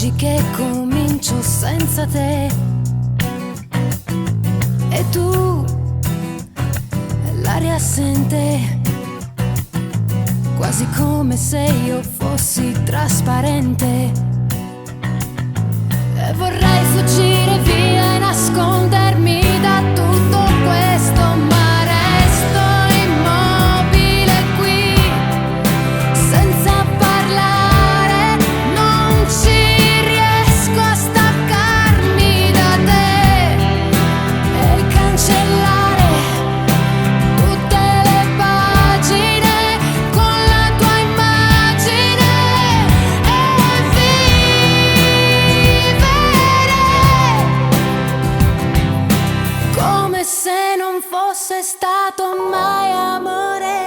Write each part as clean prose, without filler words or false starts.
oggi che comincio senza te. E tu, l'aria assente, quasi come se io fossi trasparente. E vorrei fuggire via e nascondermi da tutto questo, ma resto immobile qui, senza parlare. Non ci riesco a staccarmi da te e cancellare tutte le pagine con la tua immagine e vivere come se non fosse stato mai amore.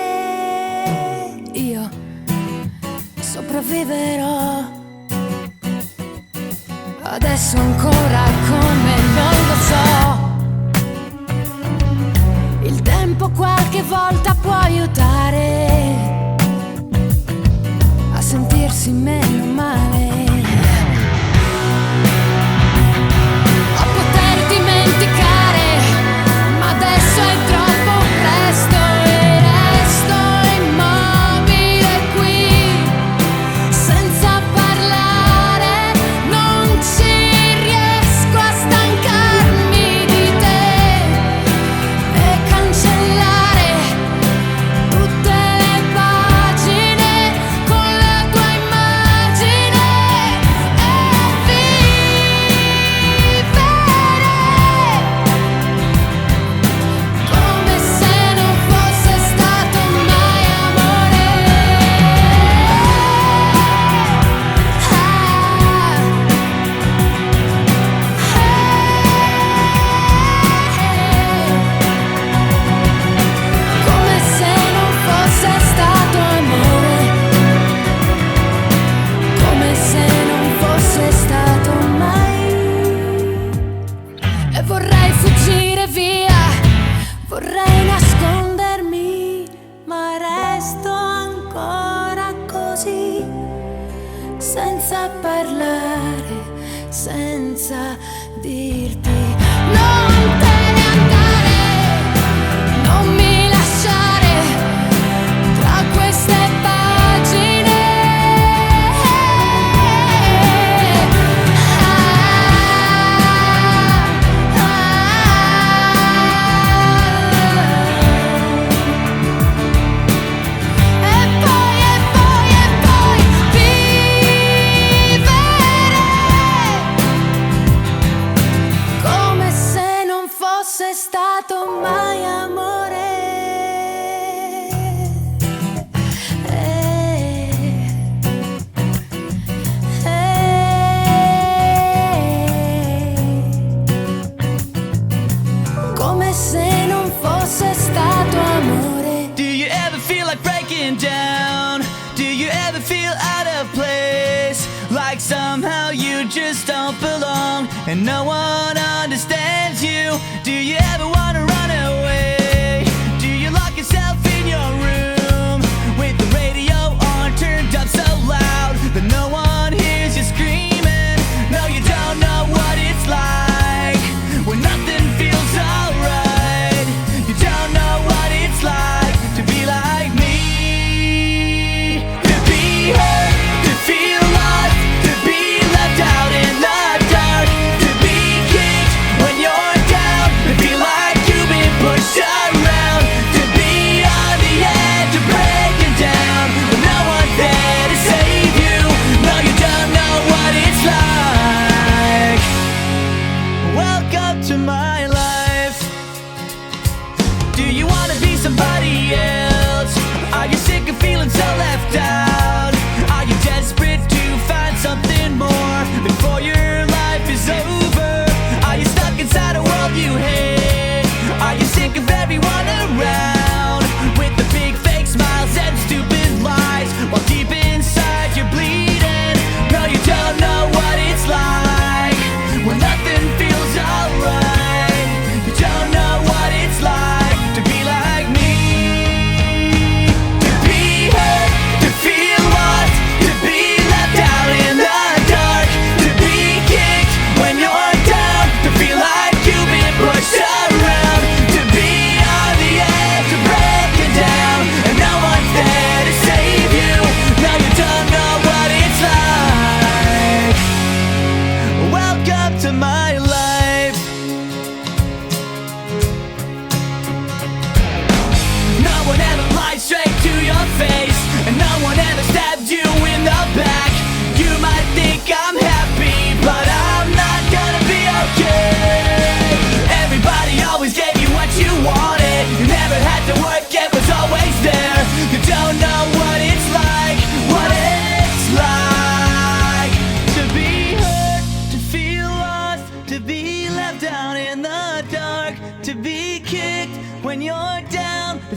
Io sopravviverò adesso ancora, come non lo so. Il tempo qualche volta può aiutare a sentirsi meno male, a poter dimenticare, ma adesso è troppo presto e resto immobile qui, senza parlare. Non ci riesco a stancarmi di te e cancellare tutte le pagine con la tua immagine e vivere come se non fosse stato mai amore. Come se non fosse stato amore, come se non fosse stato mai. E vorrei fuggire via, vorrei nascondermi, ma resto ancora così, senza parlare, senza dirti non te ne andare, non mi lasciare tra queste pagine. E poi vivere come se non fosse stato mai amore. Come se non fosse stato amore. Do you ever feel like breaking down? Do you ever feel out of place? Like somehow you just don't belong and no one understands you? Do you ever wanna run away? Do you lock yourself in your room with the radio on turned up so loud that no one hears you screaming? No, you don't know what it's like when nothing feels alright. You don't know what it's like to be like me, to be hurt, to feel lost, to be left out in the dark, to be kicked when you're down, to be like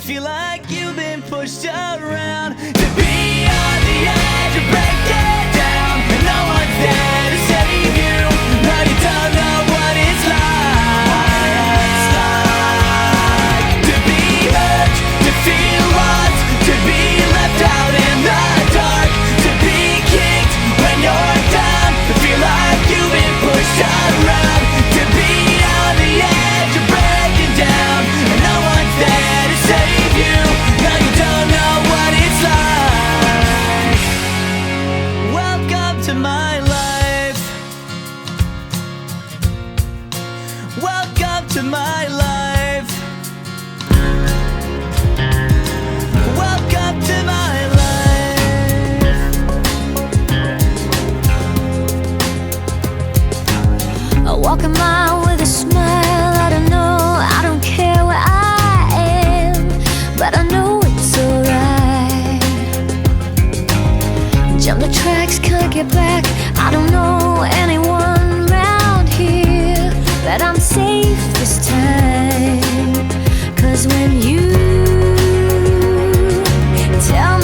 feel like you've been pushed around. To be on the edge of breaking down, and no one's there to save you. No, you don't know what it's like. To be hurt, to feel lost, to be left out in the dark, to be kicked when you're down, to feel like you've been pushed around. To be on the edge of breaking down, and no one's there to save you. No, you don't know what it's like. Welcome to my life. Welcome to my life. Welcome to my life. I walk a mile with a smile. I don't know, I don't care where I am, but I know it's alright. Jump the tracks, can't get back. I don't know anyone round here, but I'm safe this time. 'Cause when you tell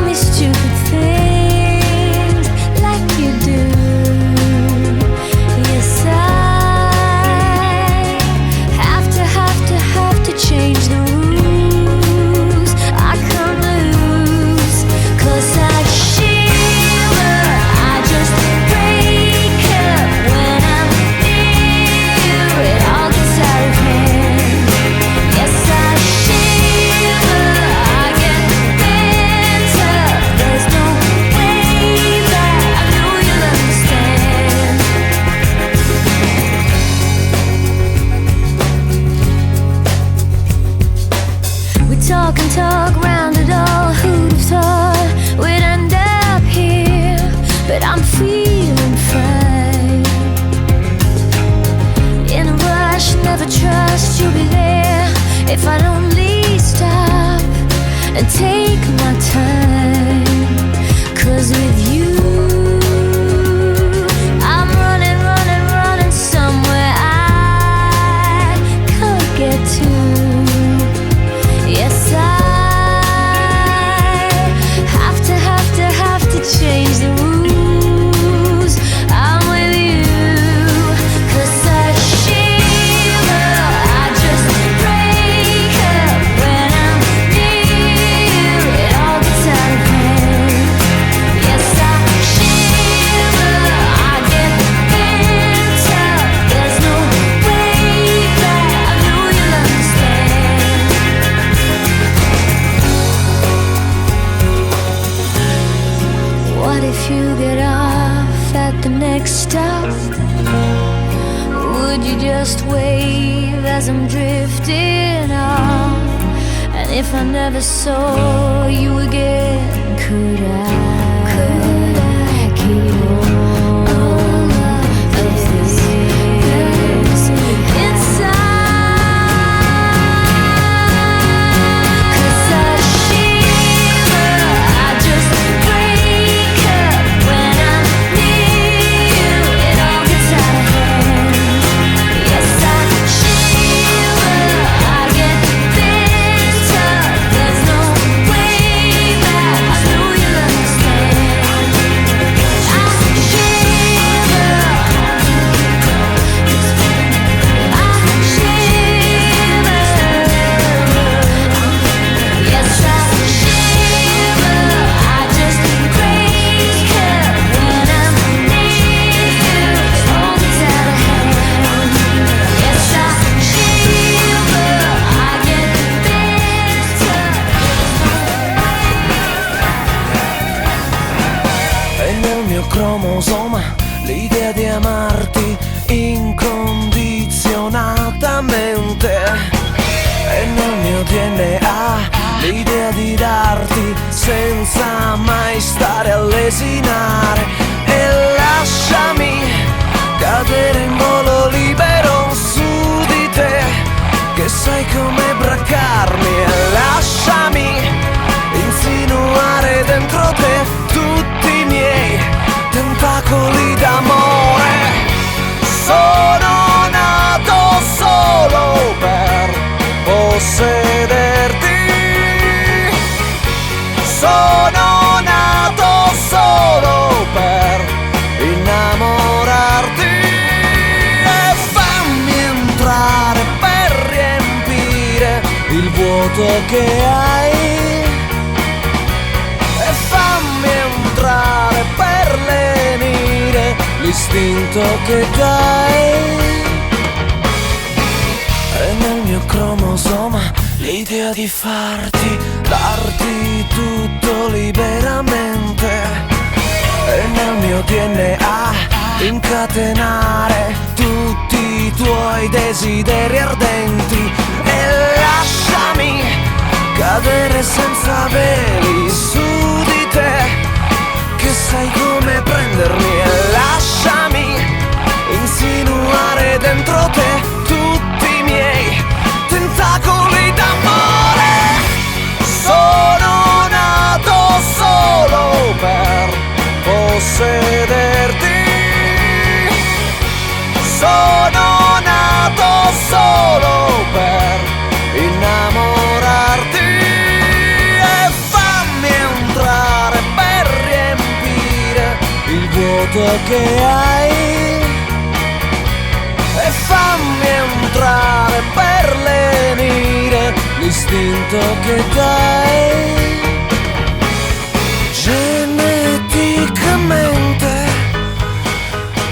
me stupid things like you do, yes, I have to change the rules. I can't lose, 'cause I shiver, I just break up when I'm near you. It all gets out of hand. Yes, I shiver, I get bent up. There's no way back, I know you'll understand. We talk and talk round it all. Who'd have thought we'd end up here? But I'm feeling fine. In a rush, never trust you'll be there if I'd only stop and take my time. 'Cause with you, I'm running somewhere I can't get to. Yes, I have to change the rules. I'm with you, 'cause I shiver, I just break up when I'm near you. It all gets out of hand. Yes, I shiver, I get bent up. There's no way back, I know you'll understand. What if you get off at the next stop? Would you just wave as I'm drifting off? And if I never saw you again, could I keep all of this inside? 'Cause I shiver, I just break up when I'm near you. It all gets out of hand. Yes, I shiver, I get bent up. There's no way back, I know you'll understand. I shiver, yes, I shiver, I just break up when I'm near you. It all gets out of hand. Yes, I shiver, I get bent up. E nel mio cromosoma l'idea di amarti incondizionatamente. E nel mio DNA l'idea di darti senza mai stare a lesinare. E lasciami cadere in volo libero su di te, che sai come braccarmi. E lasciami insinuare dentro te tutti i miei tentacoli d'amore. Sono nato solo per possederti Sono nato solo per innamorarti e fammi entrare per riempire il vuoto che hai e fammi entrare per lenire l'istinto che dai. E nel mio cromosoma l'idea di darti tutto liberamente. E nel mio DNA incatenare tutti i tuoi desideri ardenti. E lasciami cadere senza veli su di te, che sai come prendermi. E lasciami insinuare dentro te tutti i miei tentacoli d'amore. Sono nato solo per possederti. Sono nato solo per innamorarti e fammi entrare per riempire il vuoto che hai e fammi entrare per lenire l'istinto che dai. Geneticamente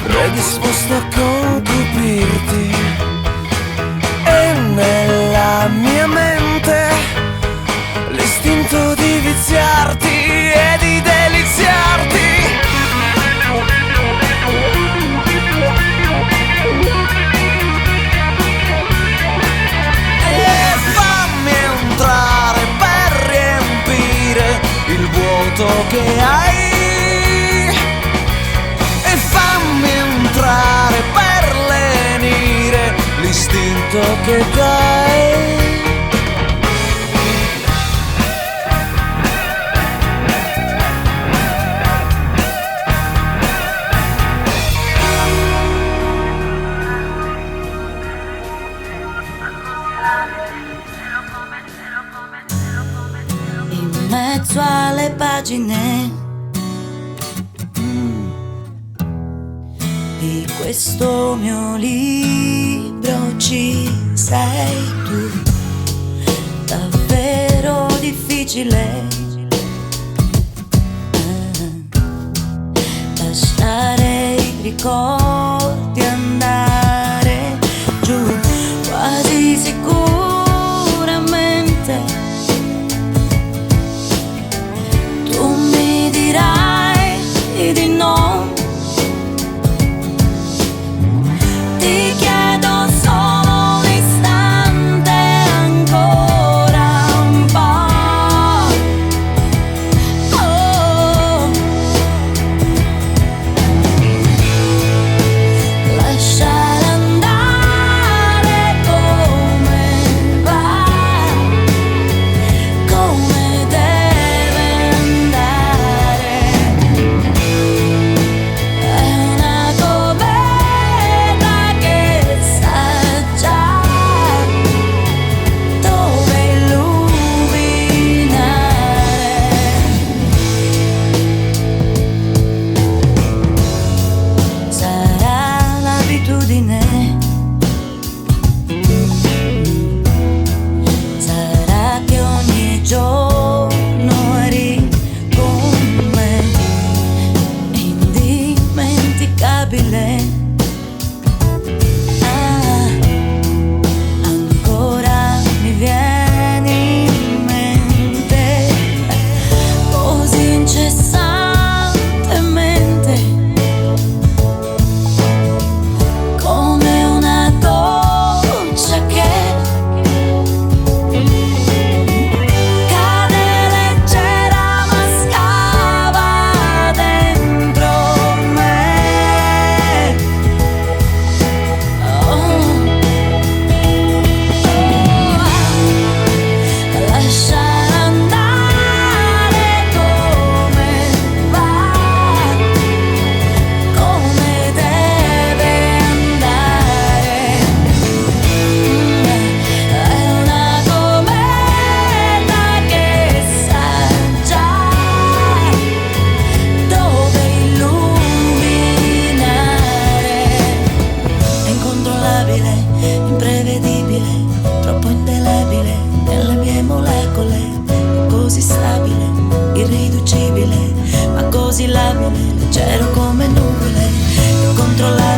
predisposto a concupirti e nella mia mente l'istinto di viziarti e di deliziarti. Che hai e fammi entrare per lenire l'istinto che dai. In mezzo alle pagine di questo mio libro ci sei tu. Davvero difficile lasciare i ricordi andare giù, quasi sicuramente tu mi dirai di no. Ti chiedo solo un istante, ancora un po'. Oh. Lasciare andare come va, come deve andare. È una cometa che sa già dove illuminare. Sarà l'abitudine, sarà che ogni giorno eri con me, indimenticabile. Ah, ancora mi vieni in mente così incessantemente, come una goccia che cade leggera ma scava dentro me.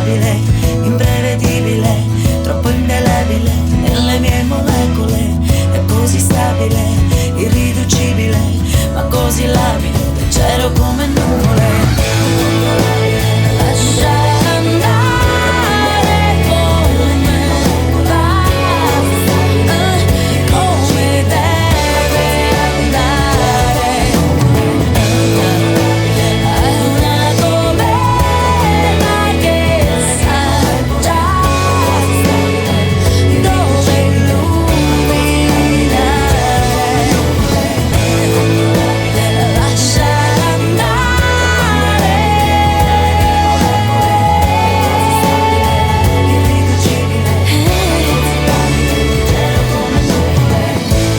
instabile, imprevedibile, troppo indelebile nelle mie molecole. È così stabile, irriducibile, ma così labile, leggero come nuvole. Lasciare andare come va, come deve andare. È una colera che sa già dove illuminare. Lasciare andare,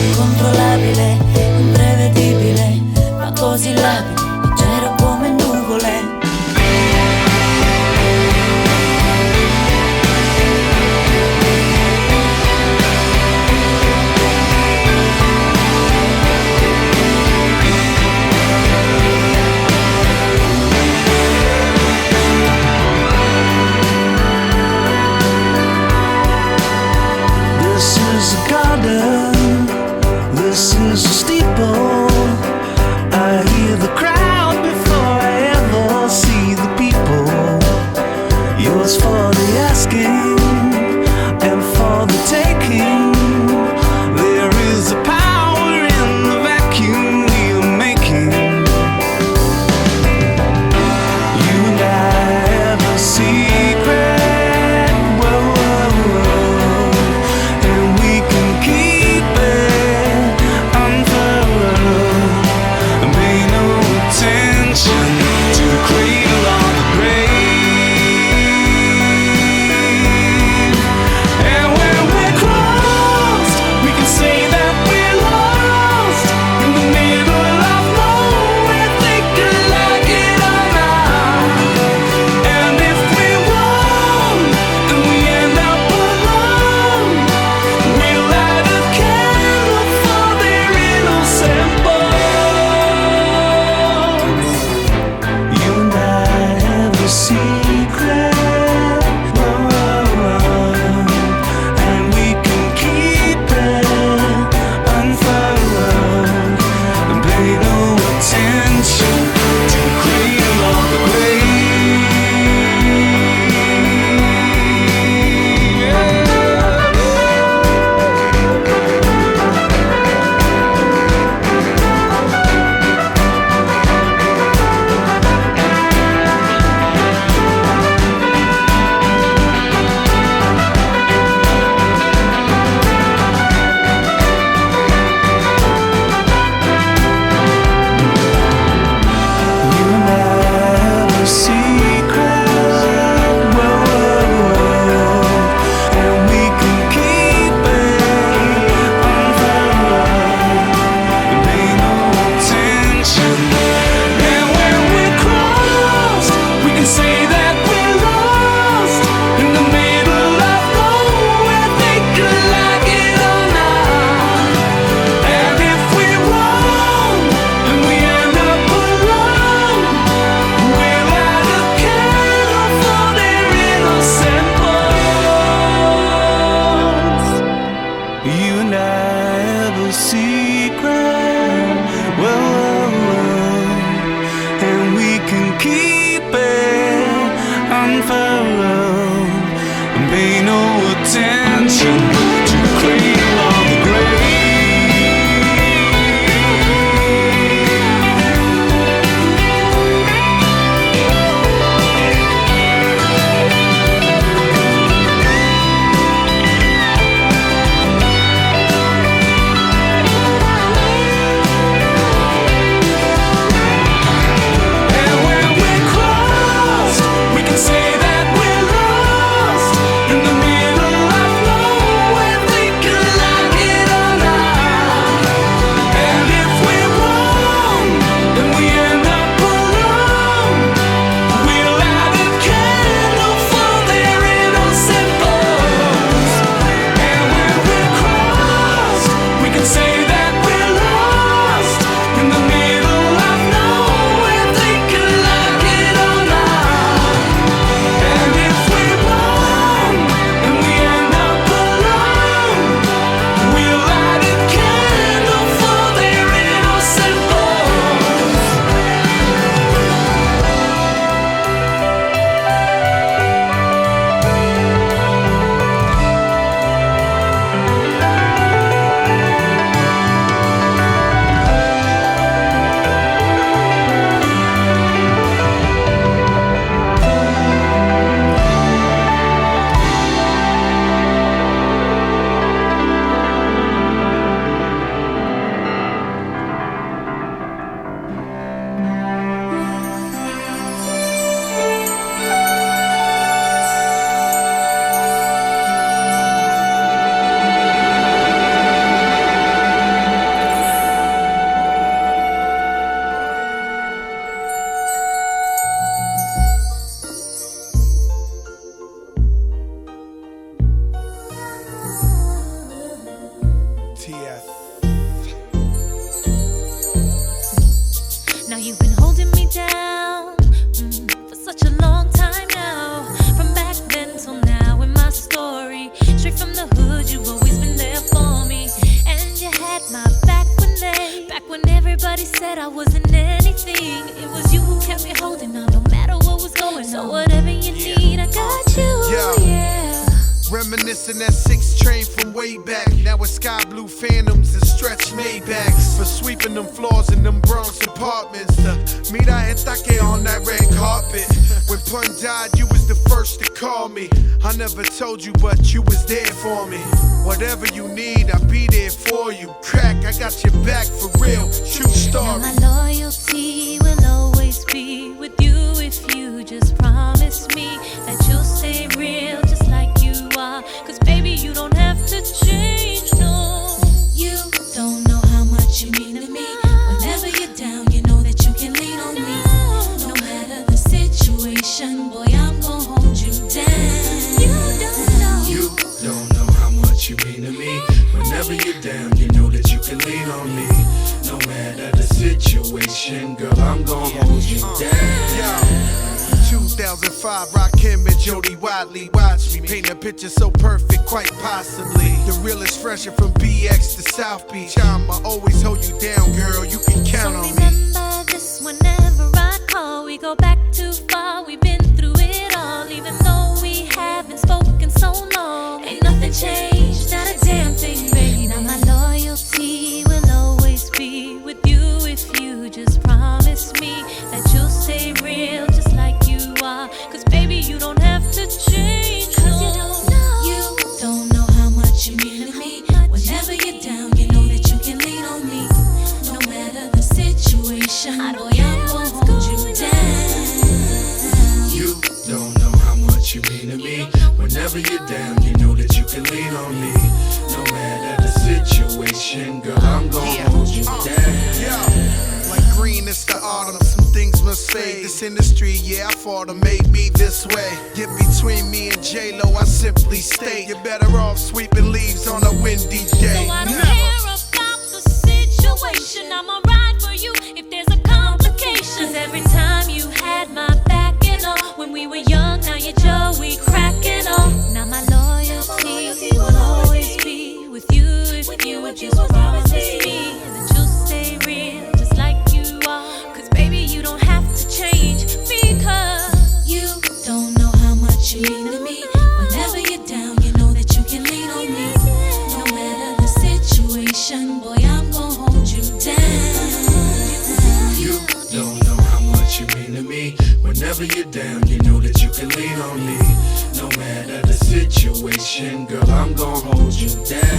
incontrollabile, imprevedibile, ma così labile, leggero come nuvole. This is a garden, this is a steeple. I hear the crowd before I ever see the people. Yours for the asking and for the taking. There is a power in the vacuum we are making. You and I have a secret, whoa, whoa, whoa, and we can keep it unfurled and pay no attention to the cradle of the grave. And when we're crossed, we can say that we're lost in the middle of nowhere, thinking like it or not. And if we're wrong and we end up alone, we'll light a candle for their innocent bones. You and I have a secret, and we can keep it unfurled and pay no attention to the cradle of the grave. You and I have a secret, and we can keep it unfurled and pay no attention. And when we're crossed, we can say that we're lost in the middle of nowhere, thinking like it or not. And if we're wrong and we end up alone, we'll light a candle for their innocent bones. You and I have a secret, and we can keep it unfurled and pay no attention to the cradle of the grave. And when we're crossed, we can say that we're lost in the middle said I wasn't anything. It was you who kept me holding on, no matter what was going on. So whatever you need, I got you. Yeah. Reminiscing that 6 train from way back. Now it's sky blue phantoms and stretch Maybachs. For sweeping them floors in them Bronx apartments. Mira estaque on that red carpet. When Pun died, you was the first to call me. I never told you, but you was there for me. Whatever you need, I'll be there for you. Crack, I got your back for real. True story. Now my loyalty will always be with you if you just promise me that you'll stay real just like you are. Cause baby, you don't have to change, no. You don't know how much you mean to me. Whenever you're down, you know that you can lean on me. No matter the situation, boy, I'm gonna hold you down. You don't know how much you mean to me. Whenever you're down, you know that you can lean on me. No matter the situation, girl, I'm gonna hold you down. 2005, Rakim and Jody Wadley. Watch me paint a picture so perfect, quite possibly. The realest fresher from BX to South Beach. I'ma always hold you down, girl, you can count on me. Remember this whenever I call. We go back too far, we've been through it all. Even though we haven't spoken so long, ain't nothing changed, not a damn thing, baby. Now my loyalty will always be with you if you just promise me that you'll stay real just like you are. Cause baby, you don't have to change, cause you don't know how much you mean to me. Whenever you're down, you know that you can lean on me. No matter the situation, boy, I'm gonna hold you down. You don't know how much you mean to me. Whenever you're down, you know that you can lean on me. No matter the situation, girl, I'm gonna hold you down. Like green, it's the autumn. Some things must fade. This industry, yeah, I fought to make me this way. Get between me and J-Lo, I simply state you're better off sweeping leaves on a windy day. So I don't care about the situation. I'ma ride for you if there's a complication. 'Cause every time you had my back and all, when we were young, now you're Joey cracking on. Now my loyalty will always be with you if you would just promise me that you'll stay real just like you are. 'Cause baby, you don't have to change because you don't know how much you mean to me. Whenever you're down, you know that you can lean on me. No matter the situation, boy, I'm gonna hold you down. You don't know how much you mean to me. Whenever you're down, you know that you can lean on me. No matter the situation, girl, I'm gonna hold you down.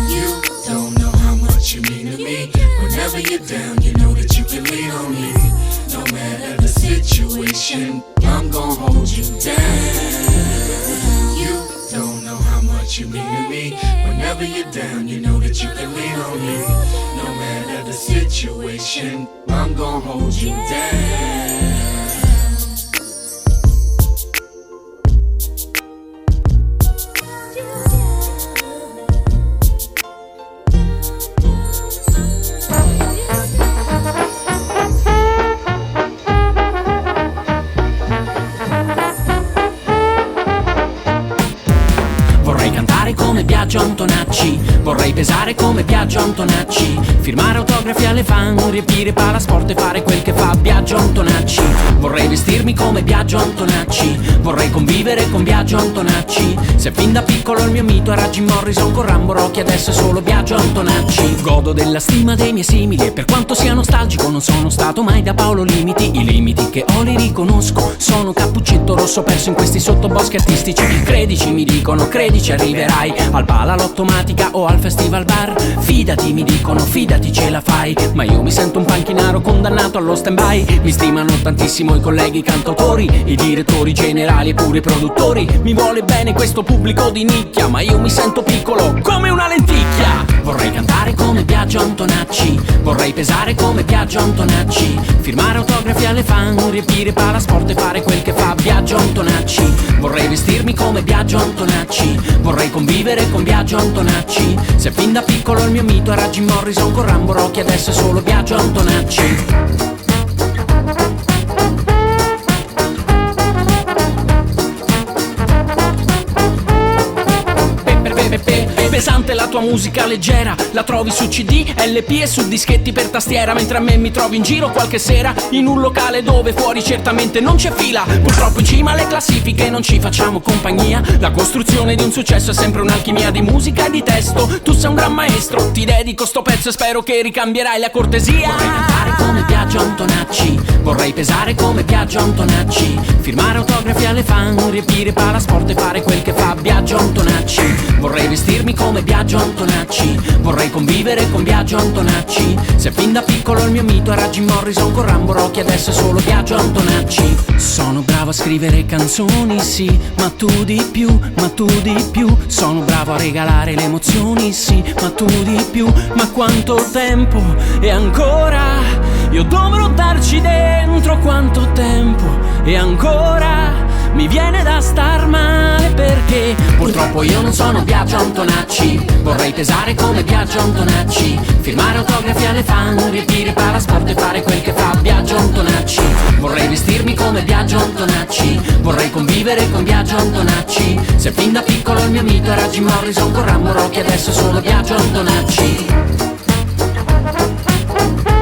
You don't know how much you mean to me. Whenever you're down, you know that you can lean on me. No matter the situation, I'm gonna hold you down. You don't know how much you mean to me. Whenever you're down, you know that you can lean on me. No matter the situation, I'm gonna hold you down. Vorrei cantare come Biagio Antonacci, vorrei pesare come Biagio Antonacci, firmare autografi alle fan, riempire palasport e fare quel che fa Biagio Antonacci. Vorrei vestirmi come Biagio Antonacci, vorrei convivere con Biagio Antonacci. Se fin da piccolo il mio mito era Jim Morrison con Rambo Rocky, adesso è solo Biagio Antonacci. Godo della stima dei miei simili e per quanto sia nostalgico non sono stato mai da Paolo Limiti. I limiti che ho li riconosco, sono cappuccetto rosso perso in questi sottoboschi artistici. Credici mi dicono, credici arriverai al Palalottomatica o al Festival Bar. Fidati mi dicono, fidati ce la fai, ma io mi sento un panchinaro condannato allo stand-by. Mi stimano tantissimo i colleghi cantautori, i direttori generali e pure i produttori. Mi vuole bene questo pubblico di nicchia, ma io mi sento piccolo come una lenticchia. Vorrei cantare come Biagio Antonacci, vorrei pesare come Biagio Antonacci, firmare autografi alle fan, riempire palasport e fare quel che fa Biagio Antonacci. Vorrei vestirmi come Biagio Antonacci, vorrei convivere con Biagio Antonacci. Se fin da piccolo il mio mito era Jim Morrison con Rambo Rocky, adesso è solo Biagio Antonacci. Pesante la tua musica leggera la trovi su CD, LP e su dischetti per tastiera, mentre a me mi trovi in giro qualche sera in un locale dove fuori certamente non c'è fila. Purtroppo in cima alle classifiche non ci facciamo compagnia. La costruzione di un successo è sempre un'alchimia di musica e di testo. Tu sei un gran maestro, ti dedico sto pezzo e spero che ricambierai la cortesia. Vorrei cantare come Biagio Antonacci, vorrei pesare come Biagio Antonacci, firmare autografi alle fan, riempire palasport e fare quel che fa Biagio Antonacci. Vorrei vestirmi come Biagio Antonacci, vorrei convivere con Biagio Antonacci. Se fin da piccolo il mio mito era Jim Morrison con Rambo Rocky, adesso è solo Biagio Antonacci. Sono bravo a scrivere canzoni, sì, ma tu di più, ma tu di più. Sono bravo a regalare le emozioni, sì, ma tu di più. Ma quanto tempo e ancora io dovrò darci dentro, quanto tempo e ancora mi viene da star male, perché purtroppo io non sono Biagio Antonacci. Vorrei pesare come Biagio Antonacci, firmare autografi alle fan, riempire palasport e fare quel che fa Biagio Antonacci. Vorrei vestirmi come Biagio Antonacci, vorrei convivere con Biagio Antonacci. Se fin da piccolo il mio mito era Jim Morrison con Rambo Rocky, adesso è solo Biagio Antonacci.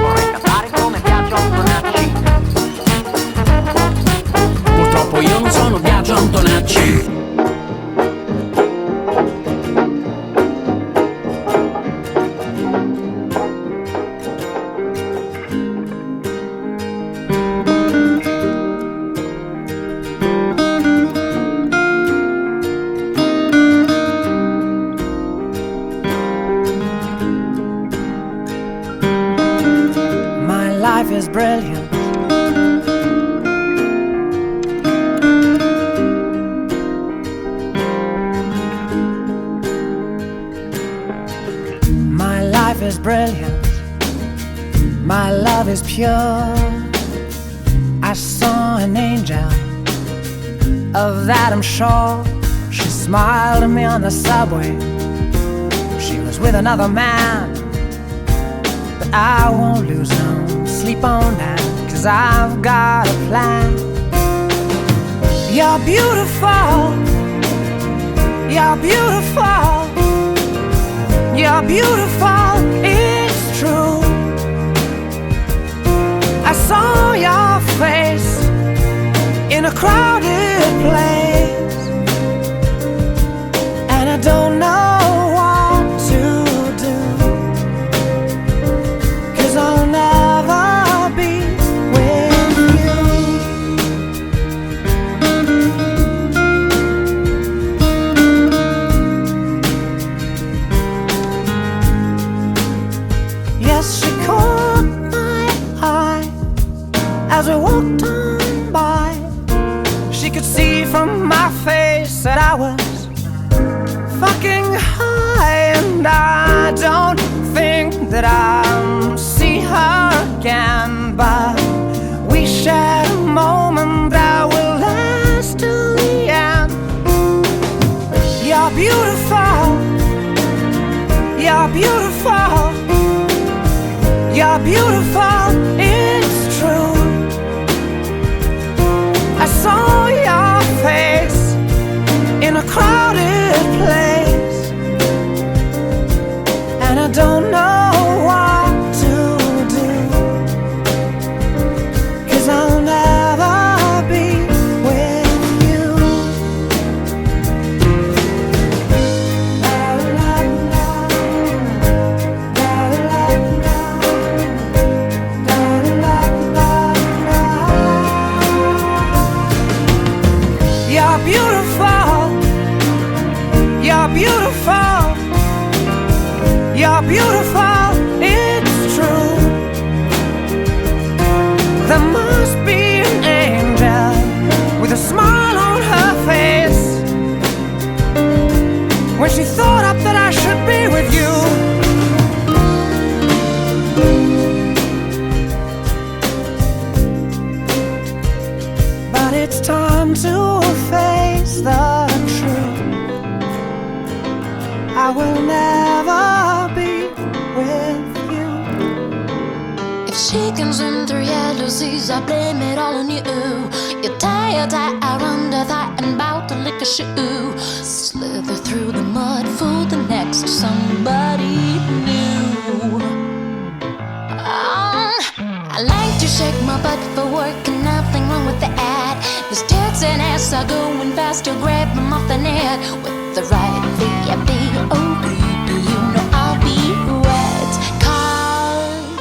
Vorrei cantare come Biagio Antonacci, purtroppo io non sono Biagio Antonacci. My life is brilliant. My life is brilliant. My love is pure. I saw an angel, of that I'm sure. She smiled at me on the subway. She was with another man, but I won't lose no sleep on that, 'cause I've got a plan. You're beautiful. You're beautiful. You're beautiful, it's true. I saw your face in a crowded place, and I don't know what to do, 'cause I'll never be with you. Yes, she caught my eye as we walked on by. She could see from my face that I was fucking high, and I don't think that I'll see her again, but we shared a moment that will last till the end. You're beautiful. You're beautiful. You're beautiful, it's true. I saw your face in a crowded place, and I don't know what to do, 'cause I'll never be with you. La, la, la. La, la, la. You're beautiful. You're beautiful. You're beautiful, it's true. There must be an angel with a smile on her face when she thought up that I should be with you. But it's time to face the truth. I will never be with you. If chickens and three jealousies, I blame it all on you. You're tired, I run the thigh and bout to lick a shoe. Slither through the mud for the next somebody. I saw going fast, you grab him off the net with the right V-A-B-O-B. You know I'll be wet, 'cause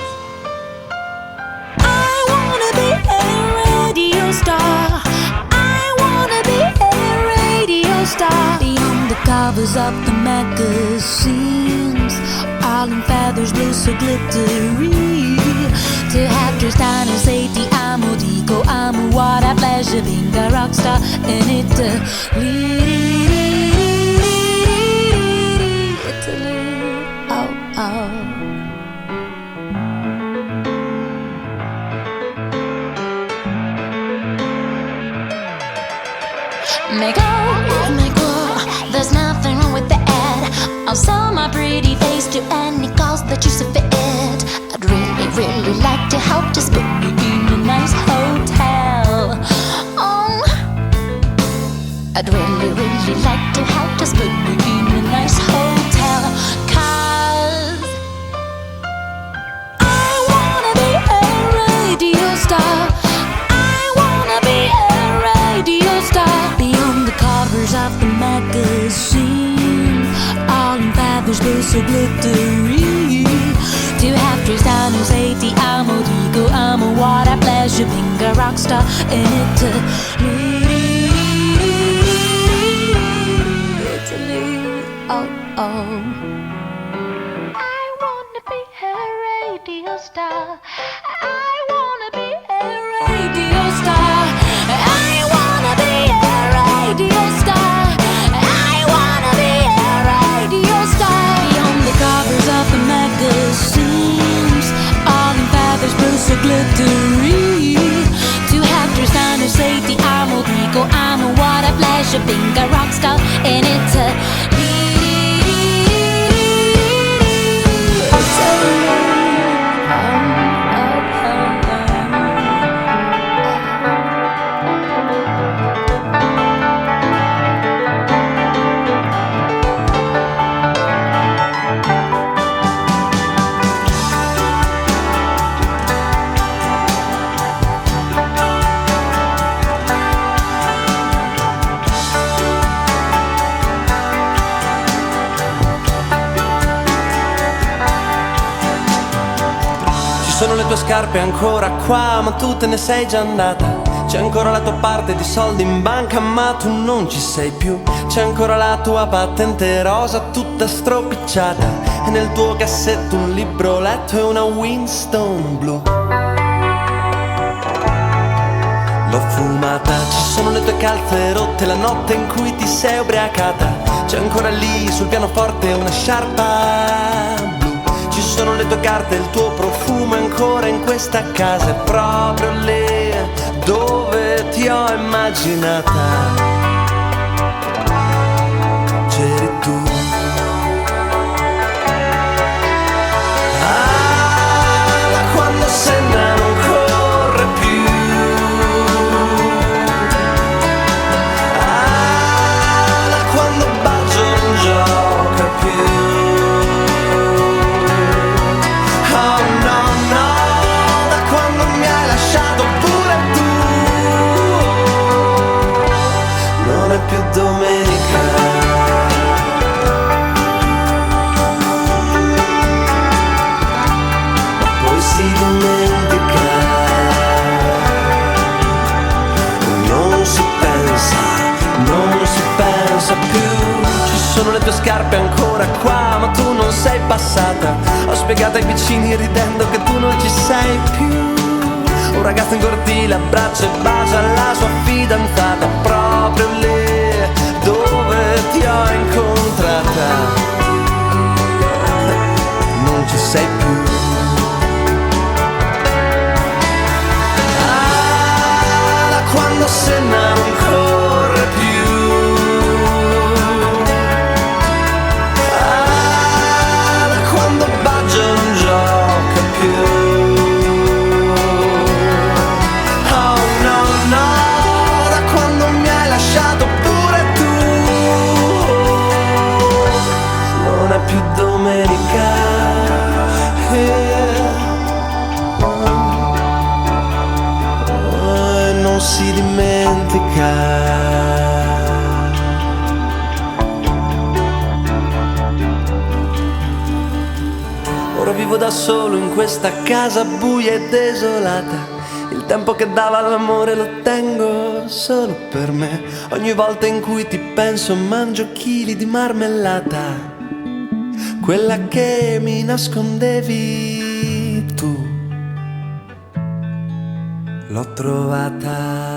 I wanna be a radio star. I wanna be a radio star. Beyond the covers of the magazines, all in feathers, blue so glittery. To have Tristan and say ti amo, dico amo, what a pleasure being a rock star in Italy. Italy, oh oh. Make go, there's nothing wrong with that. I'll sell my pretty face to any cause that you see fit. I'd really like to help, just put me in a nice hotel. Oh, I'd really like to help, just put me in a nice hotel. 'Cause I wanna be a radio star. I wanna be a radio star. Beyond the covers of the magazine, all in feathers, blue so glittery. To have Tristan who say ti amo, dico amo, what a pleasure being a rock star in Italy. Italy, oh oh. I wanna be a radio star. I wanna be a radio star. I wanna be a radio star. I wanna be a radio star. Beyond the covers of the magazines, all in feathers, blue so glittery. To have Tristan who say ti amo, dico amo, what a pleasure being a rock star in Italy. Sono le tue scarpe ancora qua, ma tu te ne sei già andata. C'è ancora la tua parte di soldi in banca, ma tu non ci sei più. C'è ancora la tua patente rosa tutta stropicciata, e nel tuo cassetto un libro letto e una Winston blu. L'ho fumata, ci sono le tue calze rotte, la notte in cui ti sei ubriacata. C'è ancora lì sul pianoforte una sciarpa blu. Ci sono le tue carte, il tuo profumo è ancora in questa casa, è proprio lì dove ti ho immaginata. C'eri tu. Ah, quando sembra non corre più. Ah, quando bacio non gioca più. Più domenica. Poi si dimentica. Non si pensa più. Ci sono le tue scarpe ancora qua, ma tu non sei passata. Ho spiegato ai vicini ridendo che tu non ci sei più. Un ragazzo in cortile abbraccia e bacia la sua fidanzata, proprio lì dove ti ho incontrata. Non ci sei più. Ah, quando Senna non corre più. Ah, quando Baggio non gioca più. Oh no, no, da quando mi vivo da solo in questa casa buia e desolata. Il tempo che dava all'amore lo tengo solo per me. Ogni volta in cui ti penso mangio chili di marmellata, quella che mi nascondevi tu, l'ho trovata.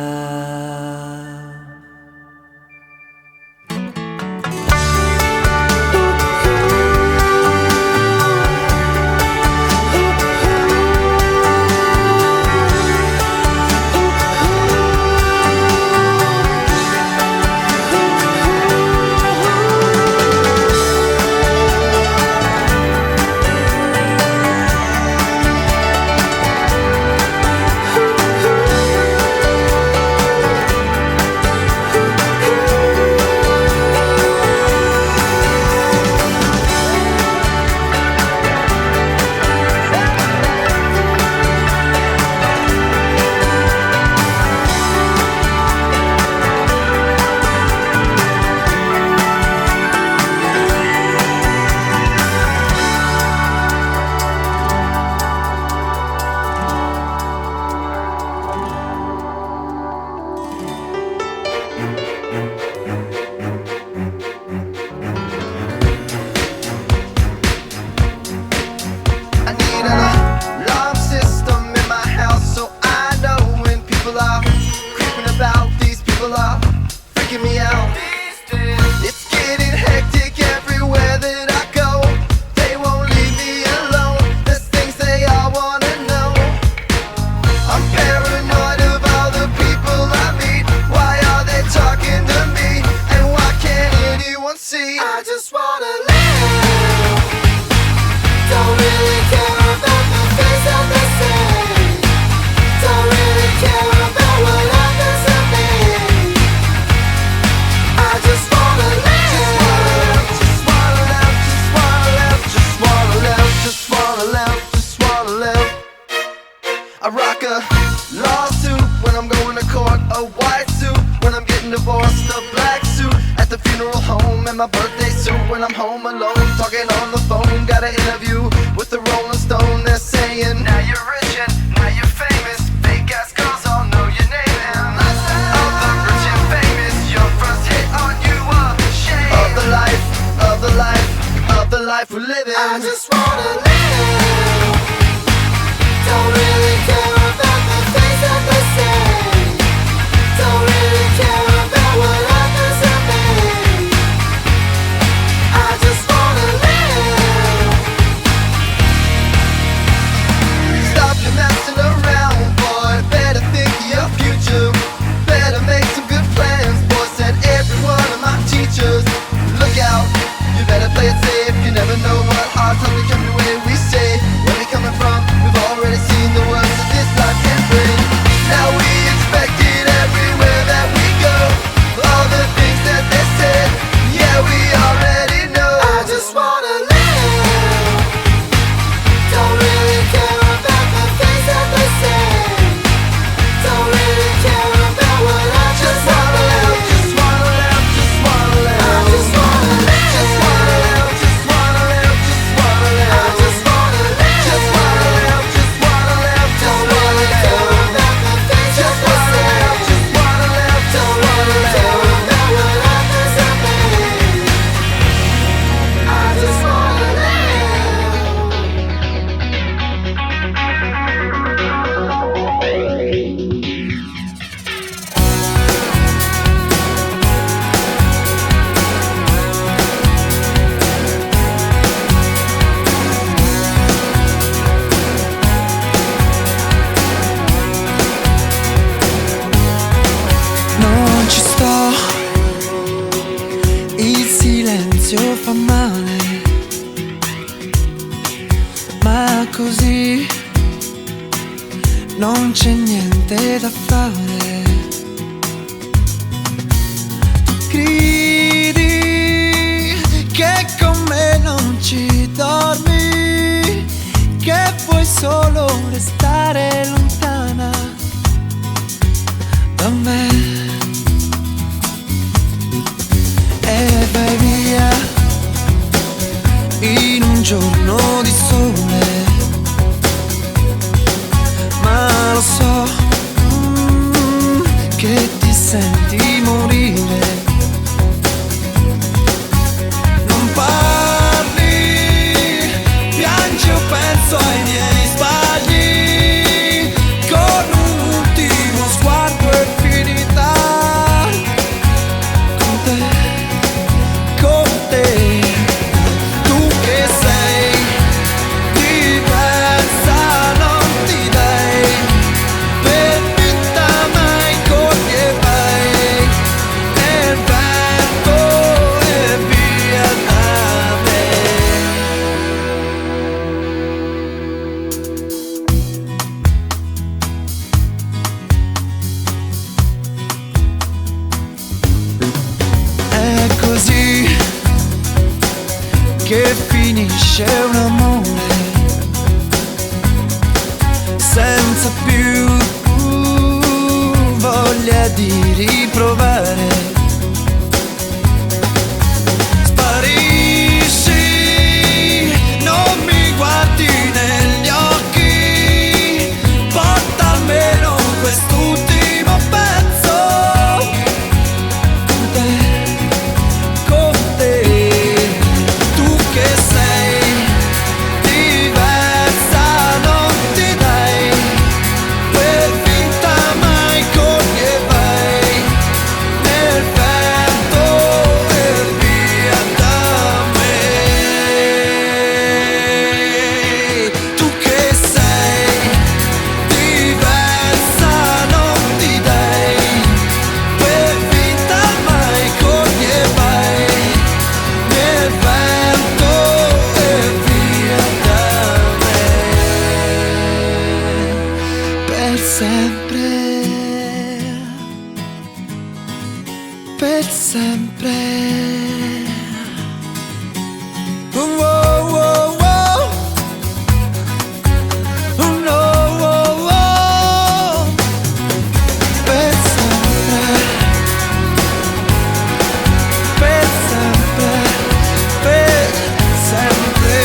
Fa male, ma così non c'è niente da fare. Tu gridi che con me non ci dormi, che puoi solo restare lontana da me. E vai via in un giorno di sole, che finisce un amore senza più voglia di riprovare. Sparisci, non mi guardi negli occhi, porta almeno quest'ultimo pezzo con te, tu che sei diversa, non ti dai per vinta, mai corri e vai nel vento e via da me. Tu che sei diversa, non ti dai per vinta, mai corri e vai nel vento e via da me. Per sempre, per sempre. Oh, oh, oh, oh. Oh, no, oh, oh. Per sempre, per sempre, per sempre.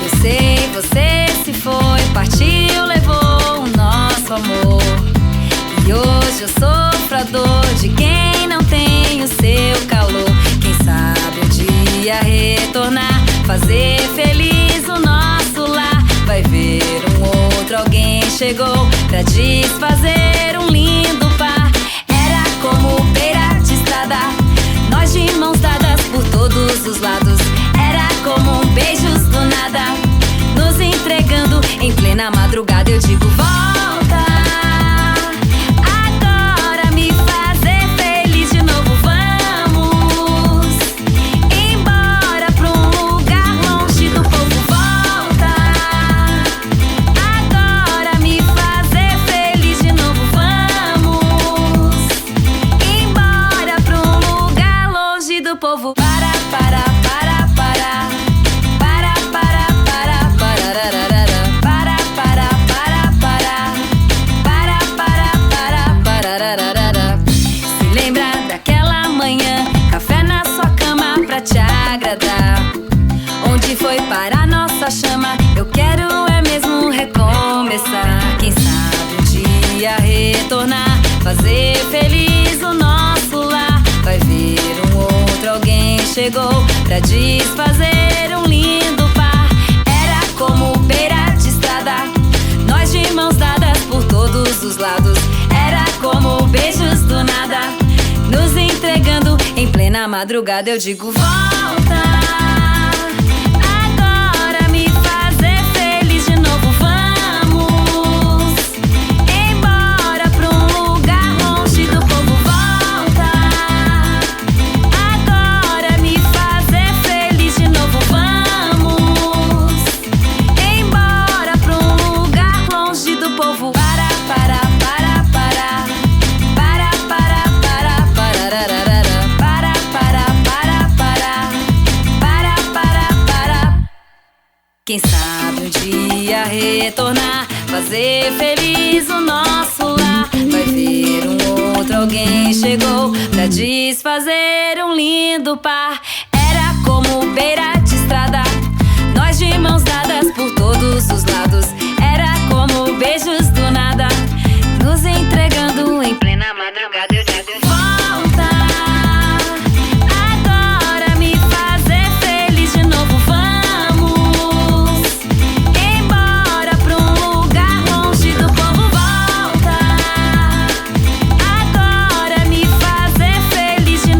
Eu sei, você se foi, partiu, levou o nosso amor. E hoje eu sofro a dor de quem não tem o seu calor. Quem sabe um dia retornar, fazer feliz o nosso lar. Vai ver um outro alguém chegou pra desfazer um lindo par. Era como beira de estrada, nós de mãos dadas por todos os lados. Era como beijos do nada, nos entregando em plena madrugada. Eu digo volta, agora me fazer feliz de novo. Vamos embora pra um lugar longe do povo. Volta, agora me fazer feliz de novo. Vamos embora pra um lugar longe do povo. Para, para, para, para. Para, para, para, parararara. Para, para, para, para. Para, para, para, parararara. Se lembra daquela manhã, café na sua cama pra te agradar. Onde foi parar nossa chama? Eu quero é mesmo recomeçar. Quem sabe um dia retornar, fazer feliz o nosso lar. Vai ver um outro alguém chegou pra desfazer um lindo par. Era como beira de estrada, nós de mãos dadas por todos os lados. Era como beijos do nada, nos entregando em plena madrugada. Eu digo volta, agora me fazer feliz de novo. Vamos embora pra um lugar longe do povo. Volta, agora me fazer feliz de novo. Vamos embora pra um lugar longe do povo. Para, para, para, para. Para, para, para, parararara. Para, para, para, para. Para, para, para. Quem sabe um dia retornar, fazer feliz o nosso lar. Vai ver um outro alguém chegou pra desfazer um lindo par. Era como beira de estrada, nós de mãos dadas por todos os lados. Era como beijos do nada, nos entregando em plena madrugada. Eu digo volta, agora me fazer feliz de novo. Vamos embora pra um lugar longe do povo. Volta, agora me fazer feliz de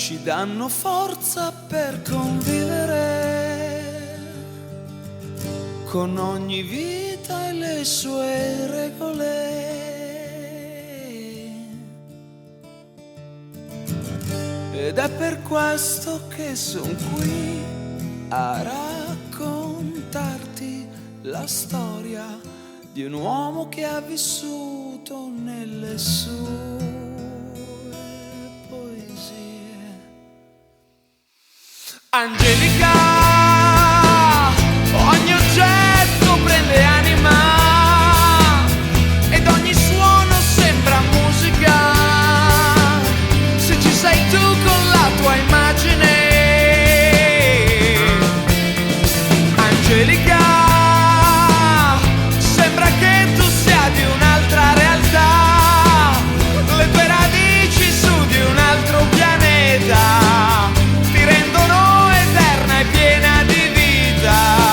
ci danno forza per convivere con ogni vita e le sue regole. Ed è per questo che son qui a raccontarti la storia di un uomo che ha vissuto nelle sue poesie. Angelica, ogni oggetto prende anima ed ogni suono sembra musica. Se ci sei tu con la tua immagine, Angelica, sembra che tu sia di un'altra realtà, le tue radici su di un altro pianeta ti rendono eterna e piena di vita.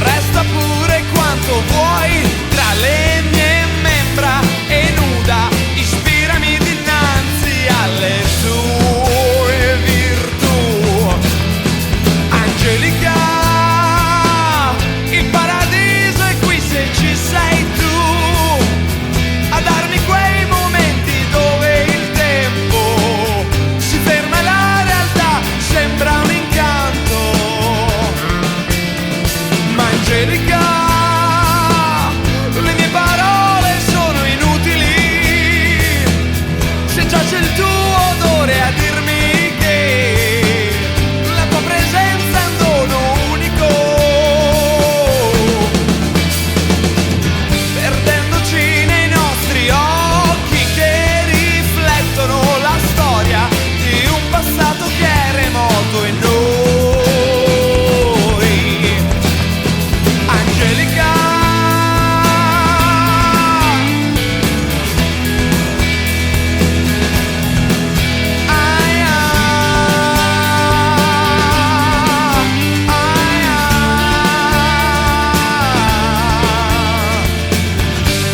Resta pure quanto vuoi tra le mie membra e nuda, ispirami dinanzi alle tue virtù. Angelica, il paradiso è qui se ci sei tu, a darmi quei momenti dove il tempo si ferma e la realtà sembra un incanto. Ma Angelica, le mie parole sono inutili se già c'è il tuo odore a dirmi che la tua presenza è un dono unico. Perdendoci nei nostri occhi che riflettono la storia di un passato che è remoto in noi. Angelica,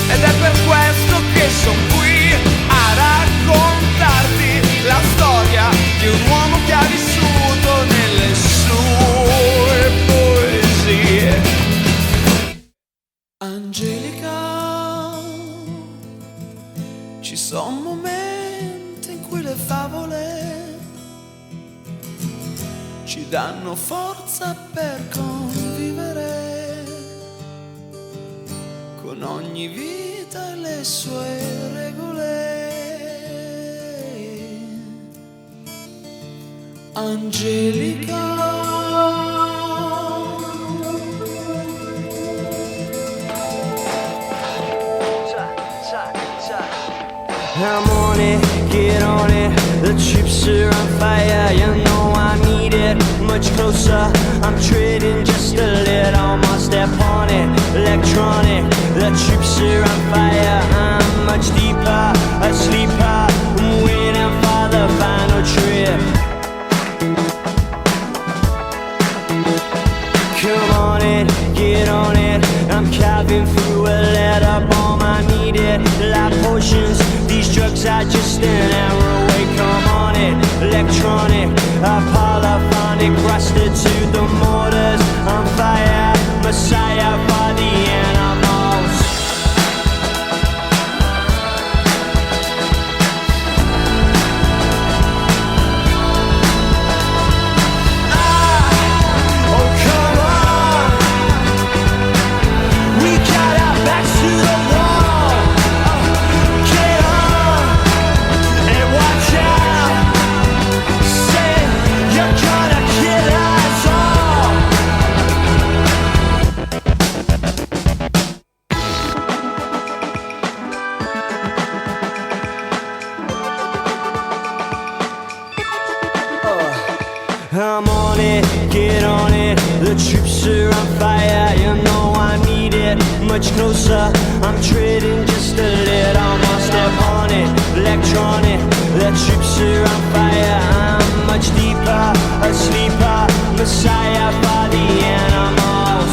ed è per questo che son qui a raccontarti la storia di un uomo che ha vissuto nelle sue poesie. Angelica, ci son momenti in cui le favole ci danno forza per convivere con ogni vita e le sue regole. Angelica, I'm on it, get on it. The troops are on fire, you know I need it. Much closer, I'm treading just a little more. Step on it, electronic. The troops are on fire, I'm much deeper, a sleeper. I'm waiting for the final trip. Come on it, get on it. I'm carving through a letter bomb, I need it. Like potions, these drugs are just an arrow away. Come on it, electronic, polyphonic, rusted to the mortars. On fire, messiah for the animals. Oh come on, we got our backs to the wall. Get on and watch out. Say you're gonna kill us all. I'm on it, get on it. The troops are on fire, you know I need it. Much closer, I'm treading just a little more. Step on it, electronic. The troops are on fire, I'm much deeper, a sleeper, messiah for the animals.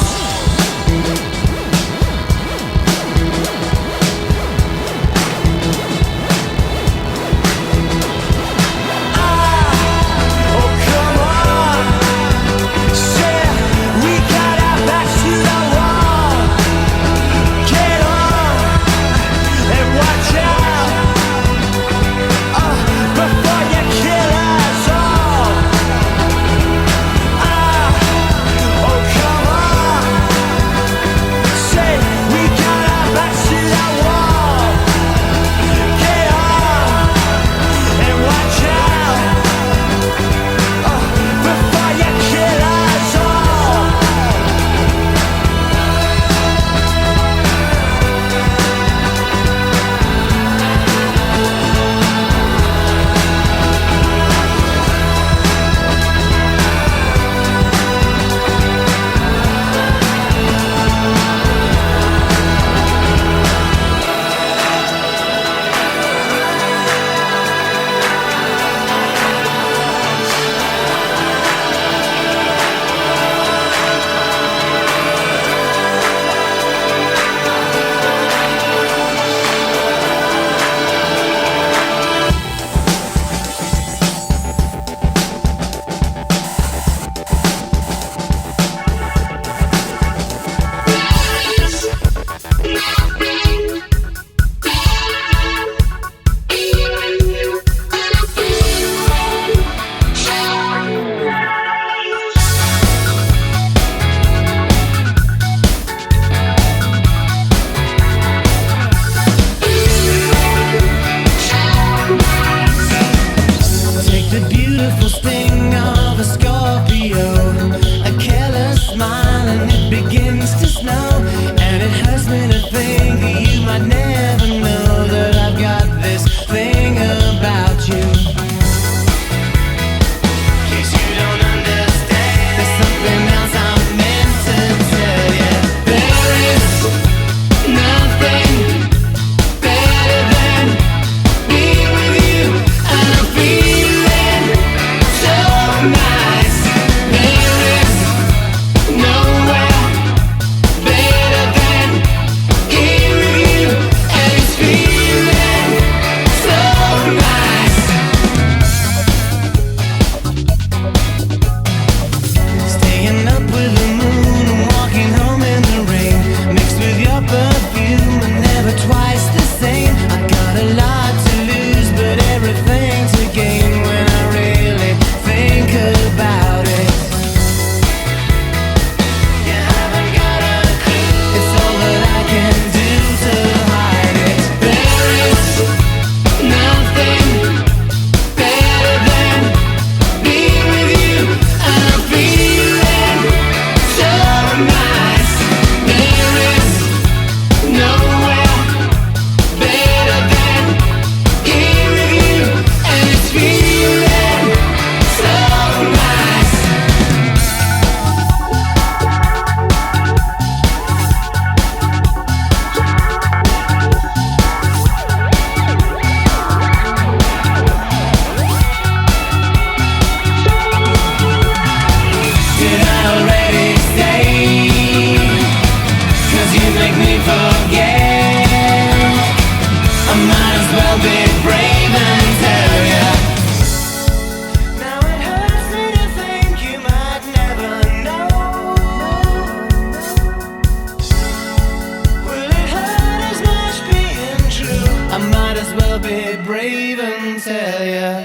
I'll be brave and tell ya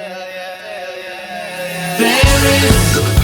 there is